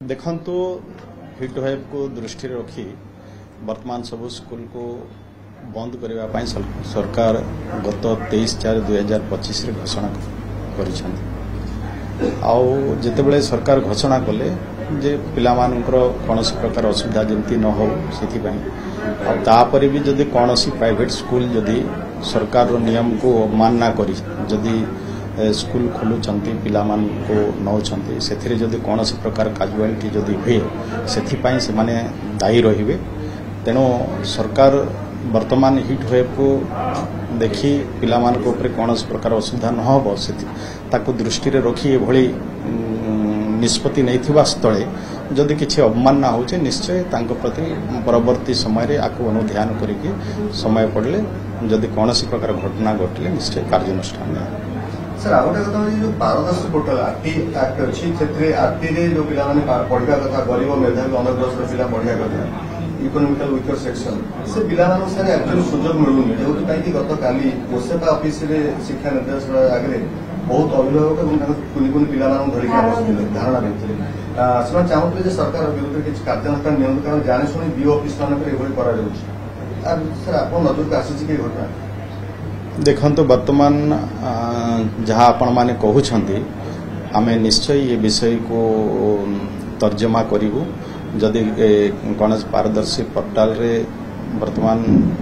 देखंतु hit wave को दृष्टि रखी वर्तमान सब स्कूल को बंद करने सरकार गत 23/4/2025 घोषणा करते सरकार घोषणा कले जे पिलामानकर कौन प्रकार असुविधा जमती न हो तापर भी जदि कौन प्राइवेट स्कूल जदि सरकार नियम को अवमानना करी जदि स्कूल खोलुंट पिलामान को नौकरी से जदि कौन प्रकार काजुआलिटी जदि हुए से माने दायी रहिबे। तेणु सरकार वर्तमान हिट वेव को देखी पिलामान को ऊपर कौन प्रकार असुविधा न हो ताकू दृष्टि रखी भली निष्पत्ति नहीं स्थले जदि किसी अवमानना हो निश्चय तांको प्रति परवर्ती समय आपको अनुध्यान करके समय पड़े जदि कौन प्रकार घटना घटले निश्चय कार्यानुष्ठान सर आ गोटे कथा जो पारदर्शी पोर्टाल आरटी एक्ट अच्छी से आरटी रे जो पिला माने पढ़ा कथा गरीब मेधावी अनग्रस्त पिला पढ़ा कथा इकोनॉमिकल वीकर सेक्शन से पिला मानक सारे एक्चुअली सुजोग मिलुनी जो कि गत काली ओसेपा ऑफिस रे शिक्षा निर्देशालय आगे बहुत अभिभावक और कुनि कुनि पिला मानक धरिक आसथिले धारणा देथिले से चाहूले जे सरकार विरुद्ध किछ कार्यानुष्ठान नियम कारण जाने सुनी बीओ ऑफिस मानक एभଳି करा जाउछि आ सर आपन नजर को आसी कि घटना देखंतु वर्तमान जहाँ आपण माने कहउछंती आमे निश्चय ये विषय को तर्जमा करिवु जदि कौन पारदर्शी पोर्टाल रे वर्तमान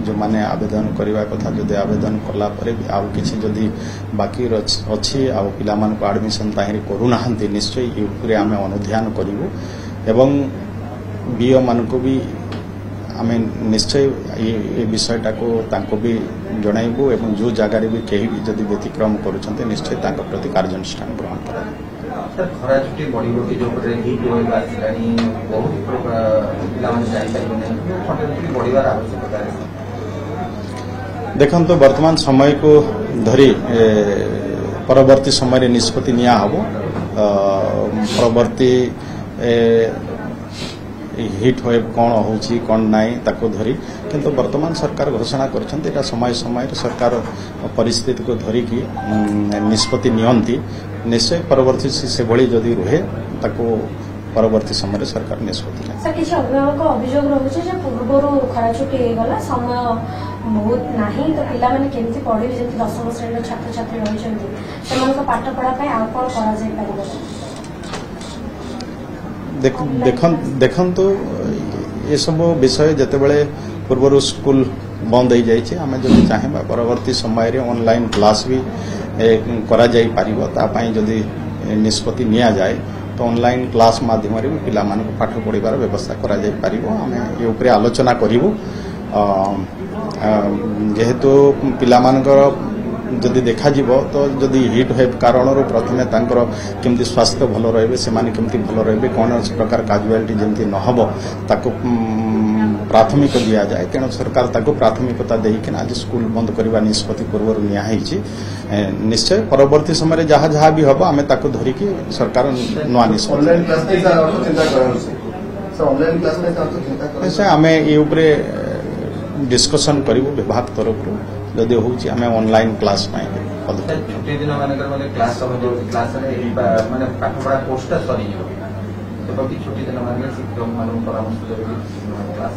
जो माने आवेदन करबा कथा जदि आवेदन कला परे आउ किछि जदि बाकी अछि आउ पिला मान को एडमिशन ताहिर करू नाहंती निश्चय ये ऊपर आमे अनुध्यान करिवु एवं बीओ मान को भी आमे निश्चय ये विषयटा को तांको भी जणाइबु एवं जो जगार भी कहीं भी जदि व्यतिक्रम करुछंते निश्चय तांको प्रति कार्यानुष्ठान ग्रहण करा। सर खरा छुट्टी बड़ी जो हिट होइल आसलानी बहुत प्रकार पिला माने जाई पाइबने खरा छुट्टी बढ़िवार आवश्यकता है। देखंतु वर्तमान समय को धरी परवर्ती समय निष्पत्ति निया हबो परवर्ती हिट वेव कौन होची कौन नाई ताको धरी किंतु वर्तमान सरकार घोषणा करछंती एटा समय समय सरकार परिस्थिति को धरी की निष्पत्ति नियंती निश्चय परवर्ती से भली जदि रहे ताको परवर्ती समय सरकार निष्पत्ति सर किछि अभिभावक अभियोग रहउछ जे पूर्वरो खरा छुट्टी हे गला समय बहुत नाही तो पिला माने केमति पढिबे जेति 10वीं श्रेणी छात्र छात्री रहिछंती सेमानक पाठ पढा पय आ कोन करा जाय पारिबो देखंतु ये सब विषय जते बेले पूर्व स्कूल बंद हो जाइए आम जब चाहेबा परवर्ती समय ऑनलाइन क्लास भी करा जाई पारिबो तापाई जदि निष्पत्ति निया जाए तो ऑनलाइन क्लास माध्यम रे पिला मानक पाठ पढ़िबार व्यवस्था करा जाई पारिबो आम ये ऊपर आलोचना करिवो जेहेतु पिला मानकर जदि देखा जीवो तो जदि हिट वेव कारण प्रथमे तांकर केमती स्वास्थ्य भल रहिबे से माने केमती भल रहिबे कौन प्रकार काजुआलिटी जेमती न हबो ताको प्राथमिक दिया जाए तेणु सरकार ताको प्राथमिकता देकिन आज स्कूल बंद करबा निष्पत्ति पूर्व निया हैछि निश्चय परवर्ती समय जहाँ जहाँ भी हबो आमे ताको धरिकी सरकार नुआ निष्पत्ति ऑनलाइन क्लास पे सर और चिंता करन सर ऑनलाइन क्लास में तो चिंता करन से आमे ए ऊपर डिस्कशन करिवो विभाग तरफ जदि होची आमे ऑनलाइन क्लास पाए छुट्टी दिन माने क्लास क्लास माने पाठ पढ़ा कोर्सटा सरी जो तो बाकी छुट्टी दिन माने शिक्षक मानन परामर्श देबे क्लास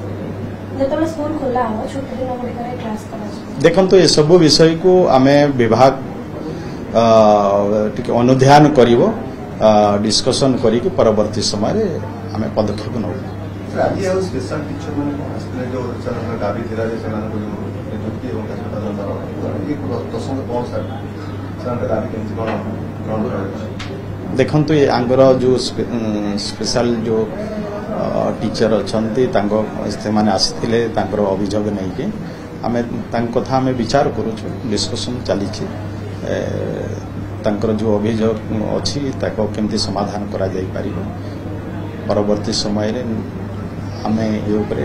जेतबे स्कूल खोला हो छुट्टी दिन माने क्लास करा देखंतु ये सब विषय को आमे विभाग टिके अनुध्यान करिवो डिस्कशन करी कि परवर्ती समय आमे पदक्षेप नउ सर आज ये स्पेशल टीचर माने जो चलन दाबी थिला जे चलन को नियुक्ति हो देखंतु ये आंगर जो स्पेशल जो टीचर अच्छंती तांको से माने आसीथिले तांकर अभियोग नै कि आमे तांक कथा आमे विचार करूछु डिस्कशन चली छी तांकर जो अभियोग अछि ताको केमती समाधान करा जाई पारिबो परवर्ती समय रे आमे ए ऊपर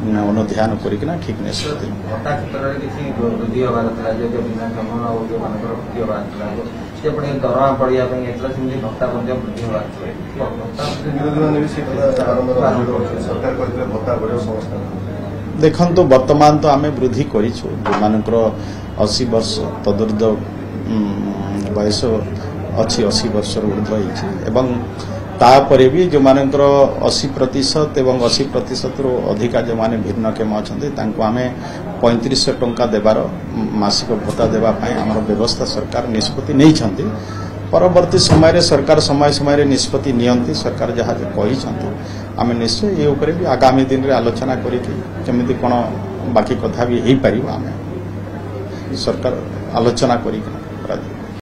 अनुध्यान करिकना ठीक निष्पत्ति घटा क्षेत्र रे किछि वृद्धि होबार थला जे बिना कमन और जो मानकर वृद्धि होबार थला से पडे दरवा पडिया पे एतला सिमली घटा बंद वृद्धि होबार थला घटा विरोधी माने भी से सरकार करले भत्ता बडो संस्था देखंतु वर्तमान तो आमे वृद्धि करिछु जो मानकर 80 वर्ष तदुर्ध वयस अच्छी 80 वर्ष ऊर्ध्व एवं तापरे भी जो मानकर 80% एवं 80% रु अधिका जो माने भिन्नक्षम अच्छा तांको आमे 3500 टंका देवार मासिक भत्ता देवा आमर व्यवस्था सरकार निष्पत्ति नहीं छंती। परवर्ती समय सरकार समय समय निष्पत्ति नियंती सरकार जहाँ कहते आम निश्चय ये उपरे भी आगामी दिन रे आलोचना करमी कौन बाकी कथा भी हो पार आम सरकार आलोचना कर।